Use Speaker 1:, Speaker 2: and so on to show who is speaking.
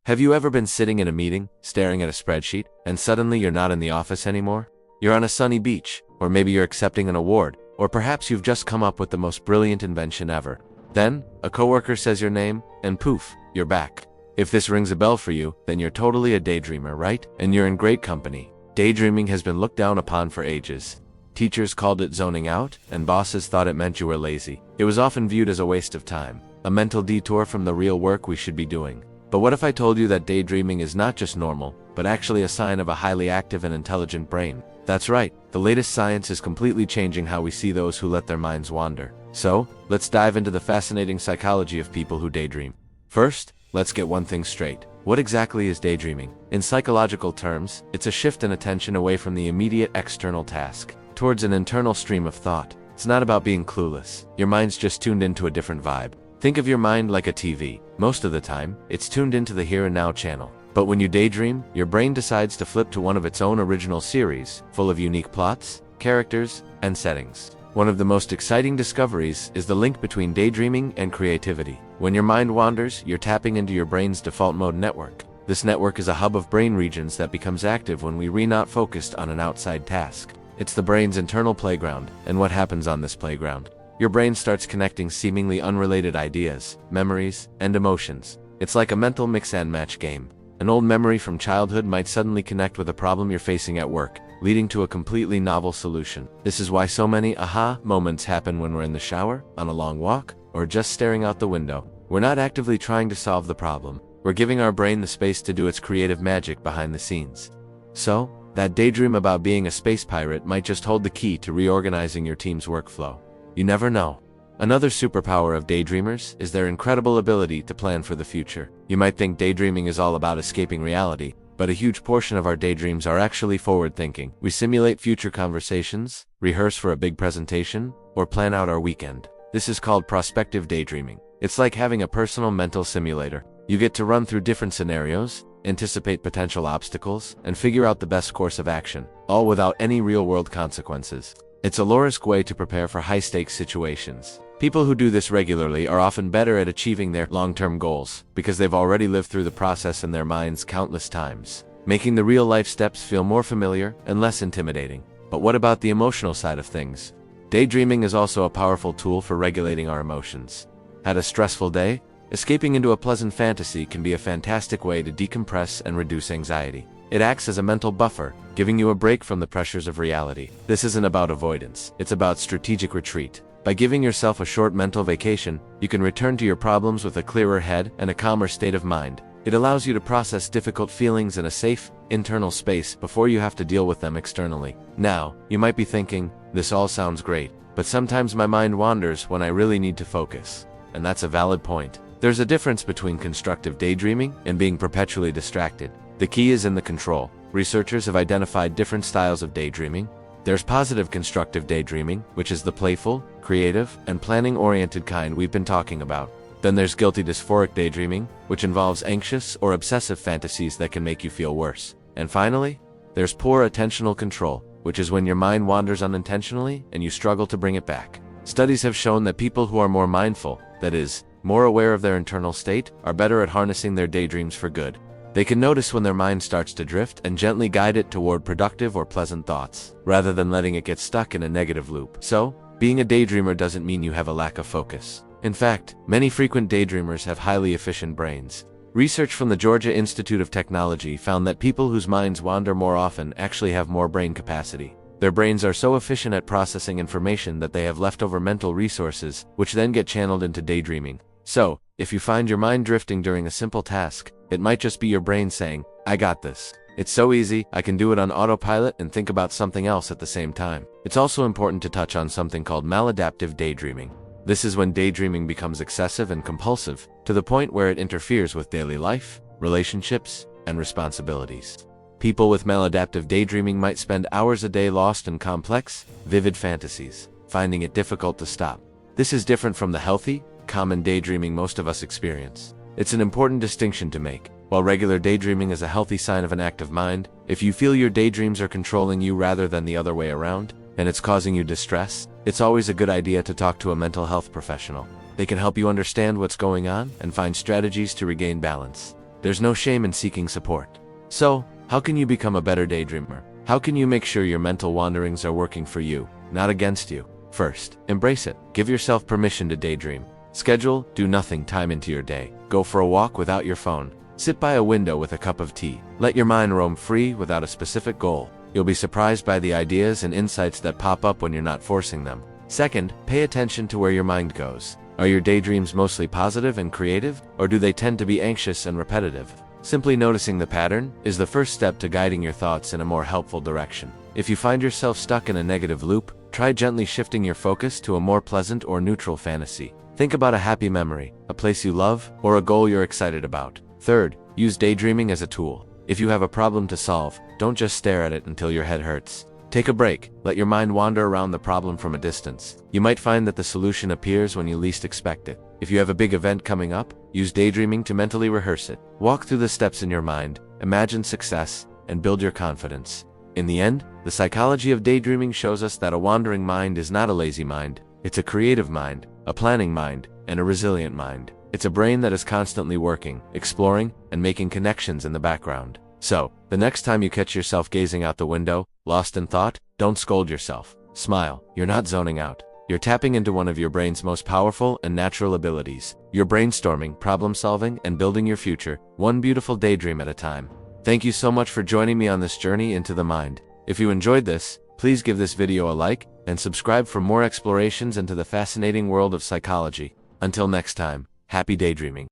Speaker 1: Have you ever been sitting in a meeting, staring at a spreadsheet, and suddenly you're not in the office anymore? You're on a sunny beach, or maybe you're accepting an award, or perhaps you've just come up with the most brilliant invention ever. Then, a coworker says your name, and poof, you're back. If this rings a bell for you, then you're totally a daydreamer, right? And you're in great company. Daydreaming has been looked down upon for ages. Teachers called it zoning out, and bosses thought it meant you were lazy. It was often viewed as a waste of time, a mental detour from the real work we should be doing. But what if I told you that daydreaming is not just normal, but actually a sign of a highly active and intelligent brain? That's right, the latest science is completely changing how we see those who let their minds wander. So, let's dive into the fascinating psychology of people who daydream. First, let's get one thing straight. What exactly is daydreaming? In psychological terms, it's a shift in attention away from the immediate external task, towards an internal stream of thought. It's not about being clueless. Your mind's just tuned into a different vibe. Think of your mind like a TV. Most of the time, it's tuned into the here and now channel. But when you daydream, your brain decides to flip to one of its own original series, full of unique plots, characters, and settings. One of the most exciting discoveries is the link between daydreaming and creativity. When your mind wanders, you're tapping into your brain's default mode network. This network is a hub of brain regions that becomes active when we're not focused on an outside task. It's the brain's internal playground, and what happens on this playground? Your brain starts connecting seemingly unrelated ideas, memories, and emotions. It's like a mental mix and match game. An old memory from childhood might suddenly connect with a problem you're facing at work, leading to a completely novel solution. This is why so many aha moments happen when we're in the shower, on a long walk, or just staring out the window. We're not actively trying to solve the problem. We're giving our brain the space to do its creative magic behind the scenes. So, that daydream about being a space pirate might just hold the key to reorganizing your team's workflow. You never know. Another superpower of daydreamers is their incredible ability to plan for the future. You might think daydreaming is all about escaping reality, but a huge portion of our daydreams are actually forward-thinking. We simulate future conversations, rehearse for a big presentation, or plan out our weekend. This is called prospective daydreaming. It's like having a personal mental simulator. You get to run through different scenarios, anticipate potential obstacles, and figure out the best course of action, all without any real-world consequences. It's a low-risk way to prepare for high-stakes situations. People who do this regularly are often better at achieving their long-term goals because they've already lived through the process in their minds countless times, making the real-life steps feel more familiar and less intimidating. But what about the emotional side of things? Daydreaming is also a powerful tool for regulating our emotions. Had a stressful day? Escaping into a pleasant fantasy can be a fantastic way to decompress and reduce anxiety. It acts as a mental buffer, giving you a break from the pressures of reality. This isn't about avoidance, it's about strategic retreat. By giving yourself a short mental vacation, you can return to your problems with a clearer head and a calmer state of mind. It allows you to process difficult feelings in a safe, internal space before you have to deal with them externally. Now, you might be thinking, this all sounds great, but sometimes my mind wanders when I really need to focus. And that's a valid point. There's a difference between constructive daydreaming and being perpetually distracted. The key is in the control. Researchers have identified different styles of daydreaming. There's positive constructive daydreaming, which is the playful, creative, and planning-oriented kind we've been talking about. Then there's guilty dysphoric daydreaming, which involves anxious or obsessive fantasies that can make you feel worse. And finally, there's poor attentional control, which is when your mind wanders unintentionally and you struggle to bring it back. Studies have shown that people who are more mindful, that is, more aware of their internal state, are better at harnessing their daydreams for good. They can notice when their mind starts to drift and gently guide it toward productive or pleasant thoughts, rather than letting it get stuck in a negative loop. So, being a daydreamer doesn't mean you have a lack of focus. In fact, many frequent daydreamers have highly efficient brains. Research from the Georgia Institute of Technology found that people whose minds wander more often actually have more brain capacity. Their brains are so efficient at processing information that they have leftover mental resources, which then get channeled into daydreaming. So, if you find your mind drifting during a simple task, it might just be your brain saying, I got this. It's so easy, I can do it on autopilot and think about something else at the same time. It's also important to touch on something called maladaptive daydreaming. This is when daydreaming becomes excessive and compulsive, to the point where it interferes with daily life, relationships, and responsibilities. People with maladaptive daydreaming might spend hours a day lost in complex, vivid fantasies, finding it difficult to stop. This is different from the healthy, common daydreaming most of us experience. It's an important distinction to make. While regular daydreaming is a healthy sign of an active mind, if you feel your daydreams are controlling you rather than the other way around, and it's causing you distress, it's always a good idea to talk to a mental health professional. They can help you understand what's going on and find strategies to regain balance. there's no shame in seeking support. So, how can you become a better daydreamer? How can you make sure your mental wanderings are working for you, not against you? First, embrace it. Give yourself permission to daydream. Schedule do nothing time into your day. Go for a walk without your phone. Sit by a window with a cup of tea. Let your mind roam free without a specific goal. You'll be surprised by the ideas and insights that pop up when you're not forcing them. Second, pay attention to where your mind goes. Are your daydreams mostly positive and creative, or do they tend to be anxious and repetitive? Simply noticing the pattern is the first step to guiding your thoughts in a more helpful direction. If you find yourself stuck in a negative loop, try gently shifting your focus to a more pleasant or neutral fantasy. Think about a happy memory, a place you love, or a goal you're excited about. Third, use daydreaming as a tool. If you have a problem to solve, don't just stare at it until your head hurts. Take a break. Let your mind wander around the problem from a distance. You might find that the solution appears when you least expect it. If you have a big event coming up, use daydreaming to mentally rehearse it. Walk through the steps in your mind, imagine success, and build your confidence. In the end, the psychology of daydreaming shows us that a wandering mind is not a lazy mind. It's a creative mind, a planning mind, and a resilient mind. It's a brain that is constantly working, exploring, and making connections in the background. So, the next time you catch yourself gazing out the window, lost in thought, don't scold yourself. Smile. You're not zoning out. You're tapping into one of your brain's most powerful and natural abilities. You're brainstorming, problem-solving, and building your future, one beautiful daydream at a time. Thank you so much for joining me on this journey into the mind. If you enjoyed this, please give this video a like, and subscribe for more explorations into the fascinating world of psychology. Until next time, happy daydreaming.